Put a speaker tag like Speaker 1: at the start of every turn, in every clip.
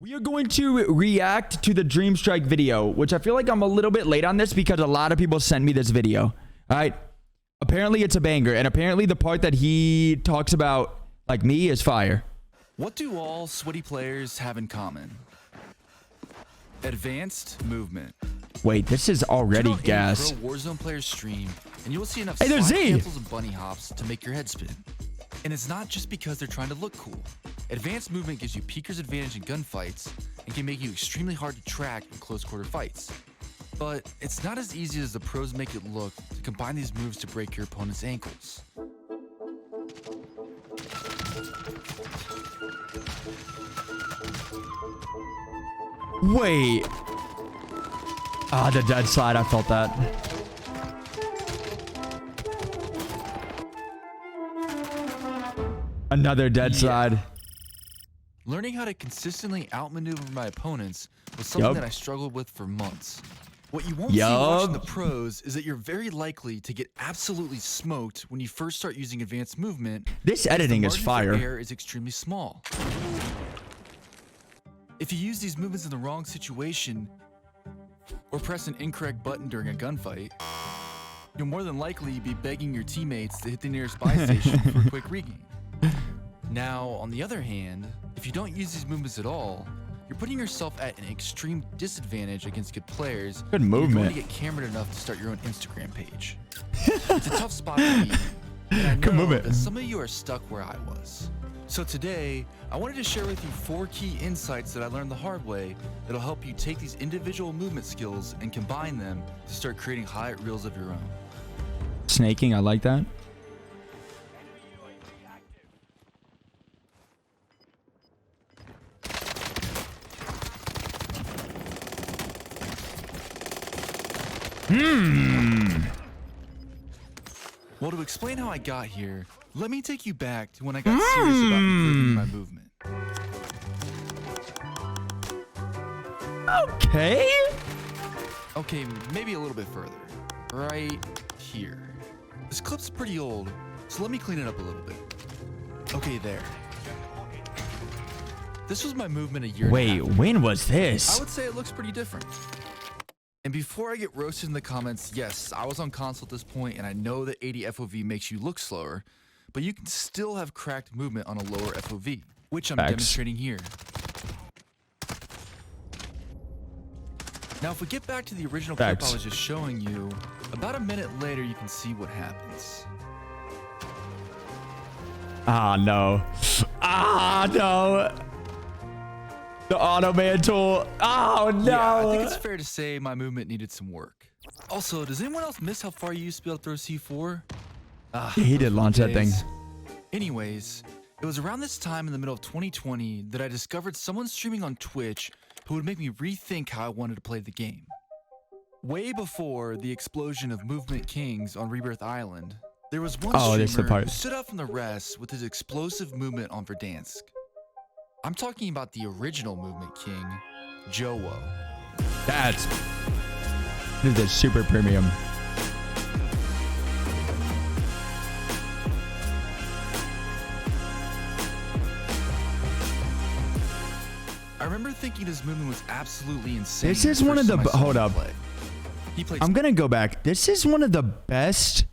Speaker 1: We are going to react to the Dreamstrike video, which I feel like I'm a little bit late on this because a lot of people sent me this video. All right. Apparently it's a banger, and apparently the part that he talks about, like me, is fire.
Speaker 2: What do all sweaty players have in common? Advanced movement.
Speaker 1: Wait, this is already gas.
Speaker 2: Pro Warzone players stream, and you will see enough
Speaker 1: hey, there's Z.
Speaker 2: cancels and bunny hops to make your head spin. And it's not just because they're trying to look cool. Advanced movement gives you peeker's advantage in gunfights and can make you extremely hard to track in close quarter fights. But it's not as easy as the pros make it look to combine these moves to break your opponent's ankles.
Speaker 1: Wait. Ah, the dead slide. I felt that. Another dead slide.
Speaker 2: Learning how to consistently outmaneuver my opponents was something that I struggled with for months. What you won't see watching the pros is that you're very likely to get absolutely smoked when you first start using advanced movement.
Speaker 1: This editing is fire.
Speaker 2: The error is extremely small. If you use these movements in the wrong situation or press an incorrect button during a gunfight, you'll more than likely be begging your teammates to hit the nearest buy station for a quick regain. Now, on the other hand, if you don't use these movements at all, you're putting yourself at an extreme disadvantage against good players.
Speaker 1: Good movement.
Speaker 2: You're going to get cameraed enough to start your own Instagram page. It's a tough spot to be, and I know that some of you are stuck where I was. So today, I wanted to share with you 4 key insights that I learned the hard way that'll help you take these individual movement skills and combine them to start creating highlight reels of your own.
Speaker 1: Snaking, I like that.
Speaker 2: Well, to explain how I got here, let me take you back to when I got serious about improving my movement. Okay, maybe a little bit further. Right here. This clip's pretty old, so let me clean it up a little bit. Okay, there. This was my movement a year
Speaker 1: Wait, when was this?
Speaker 2: I would say it looks pretty different. And before I get roasted in the comments, yes, I was on console at this point, and I know that 80 FOV makes you look slower, but you can still have cracked movement on a lower FOV, which I'm demonstrating here. Now, if we get back to the original clip I was just showing you, about a minute later, you can see what happens.
Speaker 1: Ah, no. Ah, no. The auto man tool. Oh, no.
Speaker 2: Yeah, I think it's fair to say my movement needed some work. Also, does anyone else miss how far you used to be able to throw C4?
Speaker 1: He did launch that thing.
Speaker 2: Anyways, it was around this time in the middle of 2020 that I discovered someone streaming on Twitch who would make me rethink how I wanted to play the game. Way before the explosion of Movement Kings on Rebirth Island, there was one streamer who stood out from the rest with his explosive movement on Verdansk. I'm talking about the original Movement King, JoeWo.
Speaker 1: This is super premium.
Speaker 2: I remember thinking this movement was absolutely insane.
Speaker 1: This is one of the hold up. I'm gonna go back. This is one of the best.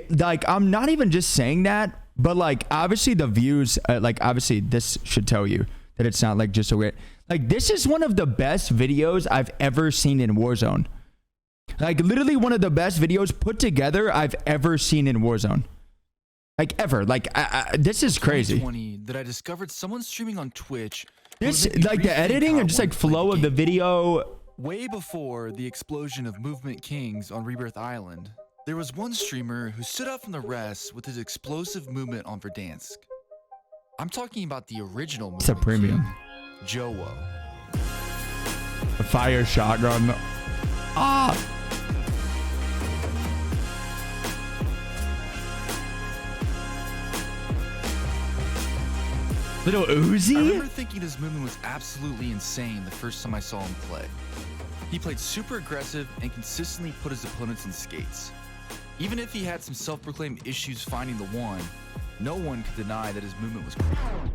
Speaker 1: Like, I'm not even just saying that, but like obviously the views, like obviously this should tell you that it's not like just a weird. Like, this is one of the best videos I've ever seen in Warzone. Like, literally one of the best videos put together I've ever seen in Warzone. Like, ever. Like, this is crazy.
Speaker 2: That I discovered someone streaming on Twitch.
Speaker 1: This, like, the editing and just like flow of the video.
Speaker 2: Way before the explosion of Movement Kings on Rebirth Island, there was one streamer who stood out from the rest with his explosive movement on Verdansk. I'm talking about the original Movement
Speaker 1: It's a premium.
Speaker 2: King, JoeWo.
Speaker 1: A fire shotgun. Ah! Little Uzi?
Speaker 2: I remember thinking this movement was absolutely insane the first time I saw him play. He played super aggressive and consistently put his opponents in skates. Even if he had some self-proclaimed issues finding the one, no one could deny that his movement was cool.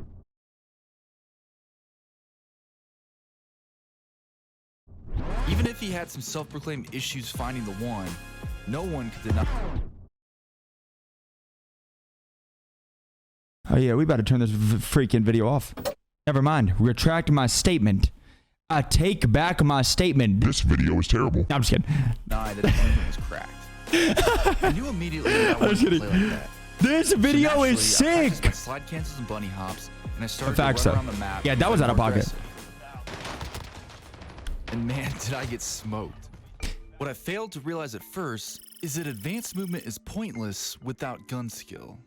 Speaker 2: Even if he had some self-proclaimed issues finding the one, no one could deny.
Speaker 1: Oh yeah, we better turn this freaking video off. Never mind. Retract my statement. I take back my statement.
Speaker 3: This video is terrible.
Speaker 1: No, I'm just kidding.
Speaker 2: That the tournament was cracked. I knew immediately that I wanted to play like that.
Speaker 1: This video is
Speaker 2: So I practiced
Speaker 1: sick.
Speaker 2: my slide cancels and bunny hops, and I started
Speaker 1: Facts,
Speaker 2: to run
Speaker 1: though.
Speaker 2: around the map.
Speaker 1: Yeah, that was out of pocket.
Speaker 2: aggressive. And man, did I get smoked. What I failed to realize at first is that advanced movement is pointless without gun skill.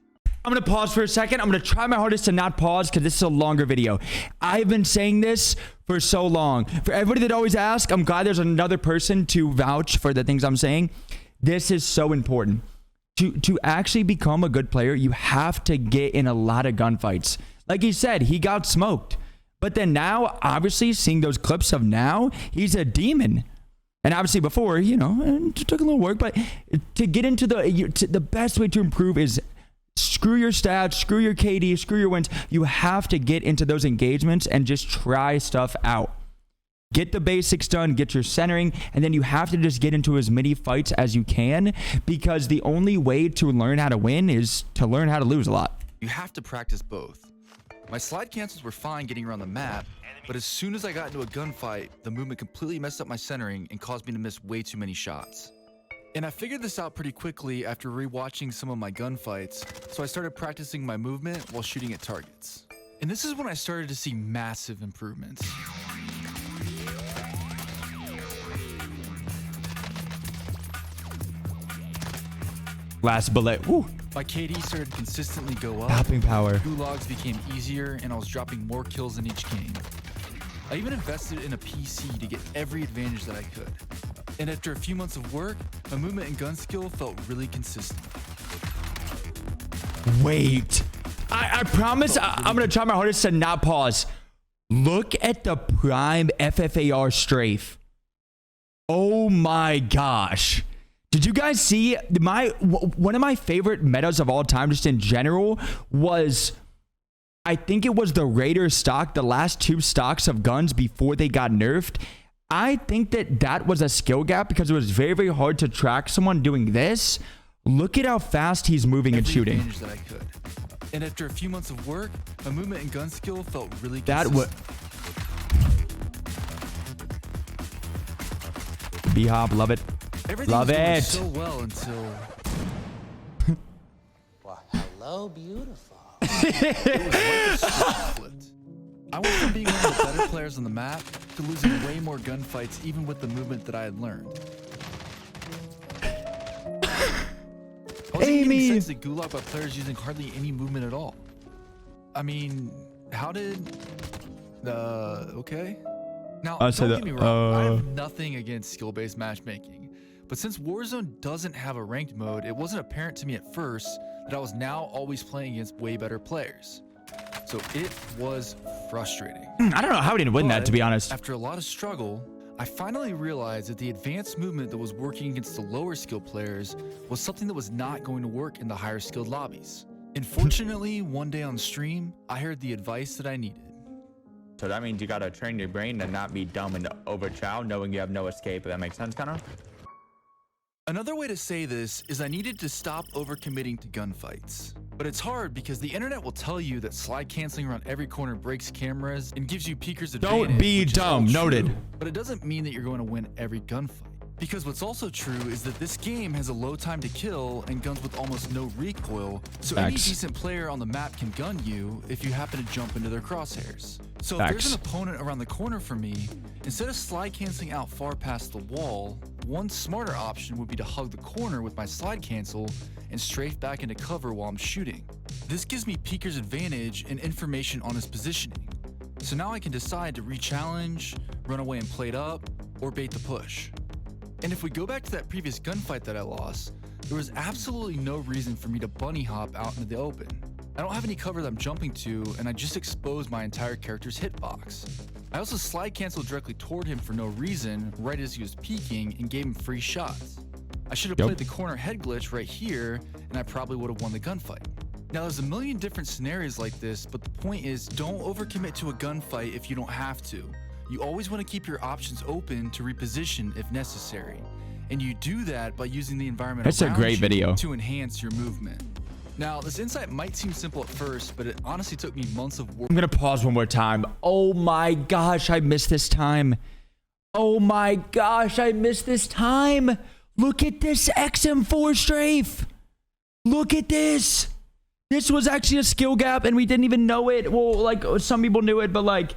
Speaker 1: I'm going to pause for a second. I'm going to try my hardest to not pause because this is a longer video. I've been saying this for so long. For everybody that always asks, I'm glad there's another person to vouch for the things I'm saying. This is so important. To actually become a good player, you have to get in a lot of gunfights. Like he said, he got smoked. But then now, obviously, seeing those clips of now, he's a demon. And obviously before, you know, it took a little work. But to get into the best way to improve is screw your stats, screw your KD, screw your wins. You have to get into those engagements and just try stuff out. Get the basics done, get your centering, and then you have to just get into as many fights as you can, because the only way to learn how to win is to learn how to lose a lot.
Speaker 2: You have to practice both. My slide cancels were fine getting around the map, but as soon as I got into a gunfight, the movement completely messed up my centering and caused me to miss way too many shots. And I figured this out pretty quickly after rewatching some of my gunfights, so I started practicing my movement while shooting at targets. And this is when I started to see massive improvements.
Speaker 1: Last bullet. Woo.
Speaker 2: My KD started to consistently go up,
Speaker 1: Hopping power.
Speaker 2: gulags became easier, and I was dropping more kills in each game. I even invested in a PC to get every advantage that I could. And after a few months of work, my movement and gun skill felt really consistent.
Speaker 1: Wait. I promise I'm going to try my hardest to not pause. Look at the prime FFAR strafe. Oh my gosh. Did you guys see one of my favorite metas of all time, just in general, was, I think it was the Raider stock, the last two stocks of guns before they got nerfed. I think that was a skill gap because it was very, very hard to track someone doing this. Look at how fast he's moving and shooting.
Speaker 2: Advantage that I could. And after a few months of work, my movement and gun skill felt really
Speaker 1: That
Speaker 2: consistent.
Speaker 1: B-hop, love it.
Speaker 2: Everything
Speaker 1: Love
Speaker 2: was going
Speaker 1: it.
Speaker 2: so well until
Speaker 4: Well, hello, beautiful.
Speaker 2: it was like the switch flipped. I went from being one of the better players on the map to losing way more gunfights, even with the movement that I had learned. I wasn't
Speaker 1: Amy.
Speaker 2: getting sent to gulag by players using hardly any movement at all. I mean, how did okay? Now,
Speaker 1: I
Speaker 2: don't
Speaker 1: said
Speaker 2: get
Speaker 1: that,
Speaker 2: me wrong. I have nothing against skill-based matchmaking, but since Warzone doesn't have a ranked mode, it wasn't apparent to me at first that I was now always playing against way better players. So it was frustrating.
Speaker 1: I don't know how we didn't win that, to be honest.
Speaker 2: After a lot of struggle, I finally realized that the advanced movement that was working against the lower skilled players was something that was not going to work in the higher skilled lobbies. And fortunately, one day on stream, I heard the advice that I needed.
Speaker 5: So that means you gotta train your brain to not be dumb and overchow, knowing you have no escape. If that makes sense, kind of.
Speaker 2: Another way to say this is I needed to stop overcommitting to gunfights. But it's hard because the internet will tell you that slide canceling around every corner breaks cameras and gives you peeker's advantage.
Speaker 1: Don't be
Speaker 2: which is all
Speaker 1: dumb.
Speaker 2: true,
Speaker 1: Noted.
Speaker 2: But it doesn't mean that you're going to win every gunfight. Because what's also true is that this game has a low time to kill and guns with almost no recoil, so any
Speaker 1: Facts.
Speaker 2: decent player on the map can gun you if you happen to jump into their crosshairs. So if
Speaker 1: Facts.
Speaker 2: there's an opponent around the corner from me, instead of slide canceling out far past the wall, one smarter option would be to hug the corner with my slide cancel and strafe back into cover while I'm shooting. This gives me peeker's advantage and information on his positioning. So now I can decide to re-challenge, run away and plate up, or bait the push. And if we go back to that previous gunfight that I lost, there was absolutely no reason for me to bunny hop out into the open. I don't have any cover that I'm jumping to, and I just exposed my entire character's hitbox. I also slide canceled directly toward him for no reason, right as he was peeking, and gave him free shots. I should have played the corner head glitch right here, and I probably would have won the gunfight. Now there's a million different scenarios like this, but the point is don't overcommit to a gunfight if you don't have to. you always want to keep your options open to reposition if necessary. And you do that by using the environment
Speaker 1: That's a
Speaker 2: around
Speaker 1: great
Speaker 2: you
Speaker 1: video.
Speaker 2: to enhance your movement. Now, this insight might seem simple at first, but it honestly took me months of work.
Speaker 1: I'm gonna pause one more time. Oh my gosh, I missed this time. Oh my gosh, I missed this time. Look at this XM4 strafe. Look at this. This was actually a skill gap and we didn't even know it. Well, like some people knew it, but like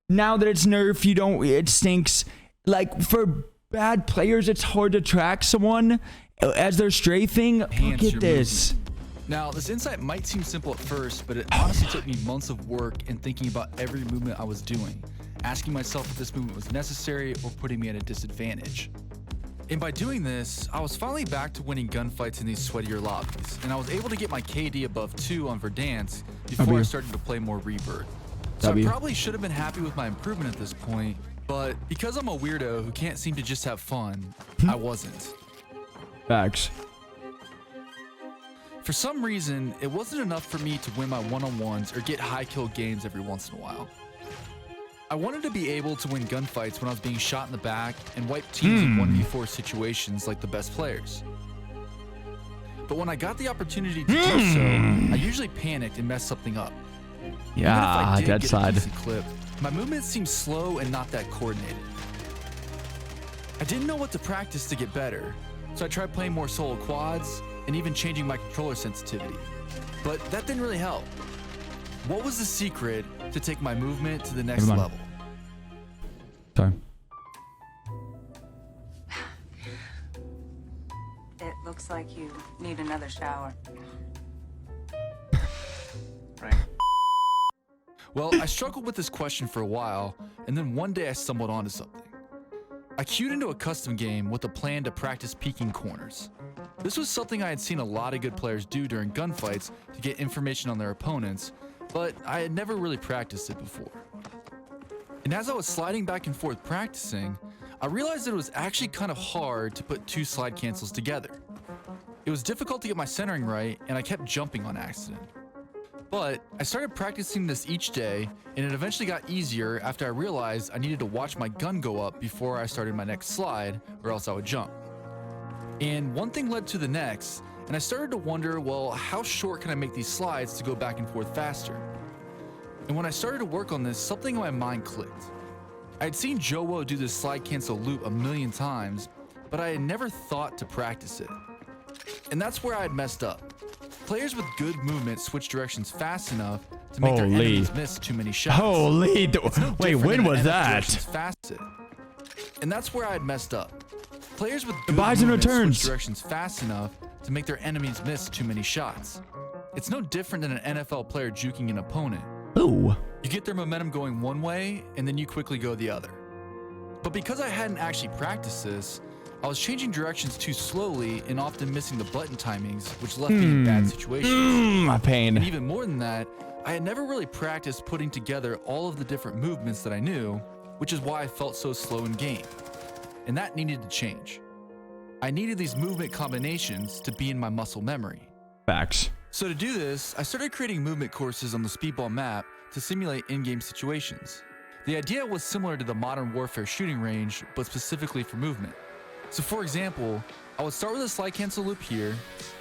Speaker 1: now that it's nerfed, it stinks. Like for bad players, it's hard to track someone as they're strafing. Look at this.
Speaker 2: Now, this insight might seem simple at first, but it honestly took me months of work and thinking about every movement I was doing, asking myself if this movement was necessary or putting me at a disadvantage. And by doing this, I was finally back to winning gunfights in these sweatier lobbies, and I was able to get my KD above 2 on Verdansk before I started to play more Rebirth. So I probably should have been happy with my improvement at this point, but because I'm a weirdo who can't seem to just have fun, I wasn't.
Speaker 1: Facts.
Speaker 2: For some reason, it wasn't enough for me to win my one-on-ones or get high kill games every once in a while. I wanted to be able to win gunfights when I was being shot in the back and wipe teams in 1v4 situations like the best players. But when I got the opportunity to do so, I usually panicked and messed something up.
Speaker 1: Yeah, dead side.
Speaker 2: Clip, my movements seemed slow and not that coordinated. I didn't know what to practice to get better, so I tried playing more solo quads and even changing my controller sensitivity. But that didn't really help. What was the secret to take my movement to the next level?
Speaker 1: Sorry.
Speaker 3: It looks like you need another shower.
Speaker 2: Well, I struggled with this question for a while, and then one day I stumbled onto something. I queued into a custom game with a plan to practice peeking corners. This was something I had seen a lot of good players do during gunfights to get information on their opponents, but I had never really practiced it before. And as I was sliding back and forth practicing, I realized that it was actually kind of hard to put 2 slide cancels together. It was difficult to get my centering right, and I kept jumping on accident. But I started practicing this each day, and it eventually got easier after I realized I needed to watch my gun go up before I started my next slide, or else I would jump. And one thing led to the next, and I started to wonder, well, how short can I make these slides to go back and forth faster? And when I started to work on this, something in my mind clicked. I had seen JoeWo do this slide cancel loop a million times, but I had never thought to practice it. And that's where I had messed up. Players with good movement switch directions fast enough to make their enemies miss too many shots.
Speaker 1: Holy, wait, when was that?
Speaker 2: And that's where I had messed up. Players with
Speaker 1: The
Speaker 2: good
Speaker 1: Bison
Speaker 2: movement
Speaker 1: returns.
Speaker 2: switch directions fast enough to make their enemies miss too many shots. It's no different than an NFL player juking an opponent.
Speaker 1: Ooh.
Speaker 2: You get their momentum going one way, and then you quickly go the other. But because I hadn't actually practiced this, I was changing directions too slowly and often missing the button timings, which left me in bad situations.
Speaker 1: My pain.
Speaker 2: And even more than that, I had never really practiced putting together all of the different movements that I knew, which is why I felt so slow in game. And that needed to change. I needed these movement combinations to be in my muscle memory.
Speaker 1: Facts.
Speaker 2: So to do this, I started creating movement courses on the Speedball map to simulate in-game situations. The idea was similar to the Modern Warfare shooting range, but specifically for movement. So for example, I would start with a slide cancel loop here,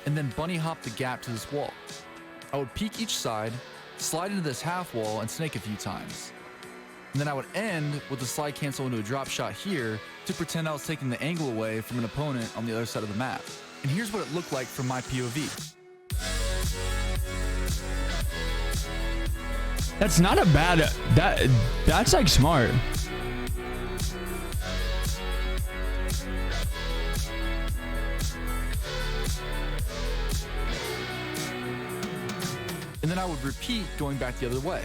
Speaker 2: and then bunny hop the gap to this wall. I would peek each side, slide into this half wall, and snake a few times. And then I would end with a slide cancel into a drop shot here to pretend I was taking the angle away from an opponent on the other side of the map. And here's what it looked like from my POV.
Speaker 1: That's not a bad, that's like smart.
Speaker 2: And then I would repeat going back the other way.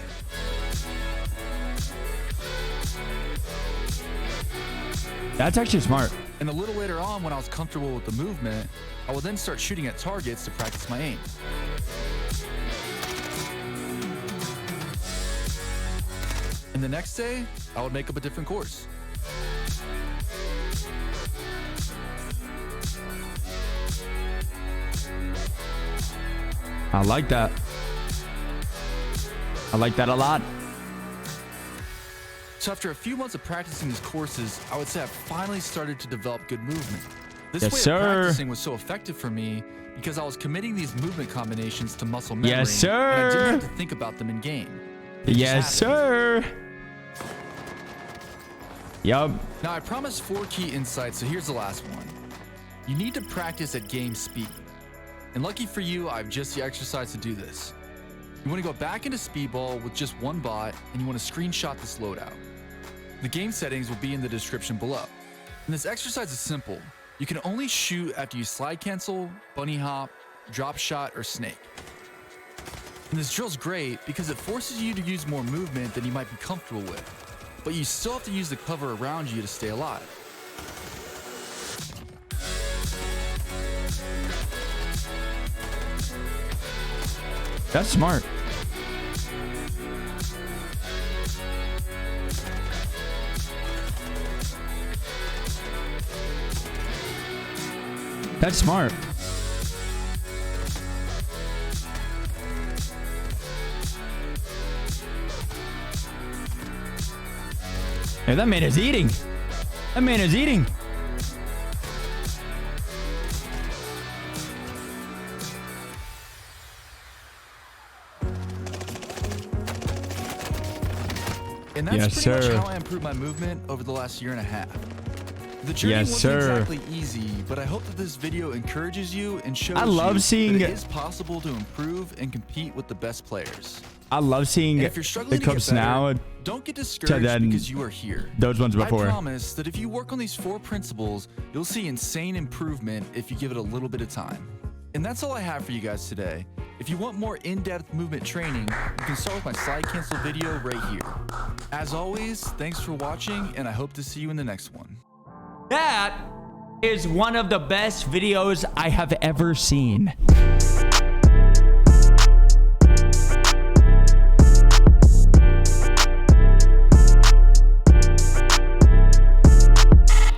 Speaker 1: That's actually smart.
Speaker 2: And a little later on, when I was comfortable with the movement, I would then start shooting at targets to practice my aim. And the next day, I would make up a different course.
Speaker 1: I like that. I like that a lot.
Speaker 2: So after a few months of practicing these courses, I would say I've finally started to develop good movement. This
Speaker 1: Yes,
Speaker 2: way
Speaker 1: sir.
Speaker 2: of practicing was so effective for me because I was committing these movement combinations to muscle memory.
Speaker 1: Yes, sir.
Speaker 2: And I didn't have to think about them in game. They just
Speaker 1: Yes,
Speaker 2: happened.
Speaker 1: sir. Yup.
Speaker 2: Now I promised 4 key insights, so here's the last one. You need to practice at game speed. And lucky for you, I have just the exercise to do this. You want to go back into Speedball with just one bot, and you want to screenshot this loadout. The game settings will be in the description below. And this exercise is simple. You can only shoot after you slide cancel, bunny hop, drop shot, or snake. And this drill's great because it forces you to use more movement than you might be comfortable with. But you still have to use the cover around you to stay alive.
Speaker 1: That's smart. That's smart. Hey, that man is eating. That man is eating.
Speaker 2: And that's
Speaker 1: Yes,
Speaker 2: pretty
Speaker 1: sir.
Speaker 2: much how I improved my movement over the last year and a half. The journey
Speaker 1: Yes,
Speaker 2: wasn't
Speaker 1: sir.
Speaker 2: exactly easy, but I hope that this video encourages you and shows
Speaker 1: I love
Speaker 2: you
Speaker 1: seeing-
Speaker 2: that it is possible to improve and compete with the best players.
Speaker 1: I love seeing
Speaker 2: And if you're
Speaker 1: the
Speaker 2: struggling to
Speaker 1: clips
Speaker 2: get better,
Speaker 1: now.
Speaker 2: don't get discouraged
Speaker 1: then
Speaker 2: because you are here.
Speaker 1: Those ones before.
Speaker 2: I promise that if you work on these 4 principles, you'll see insane improvement if you give it a little bit of time. And that's all I have for you guys today. If you want more in-depth movement training, you can start with my slide cancel video right here. As always, thanks for watching, and I hope to see you in the next one.
Speaker 1: That is one of the best videos I have ever seen.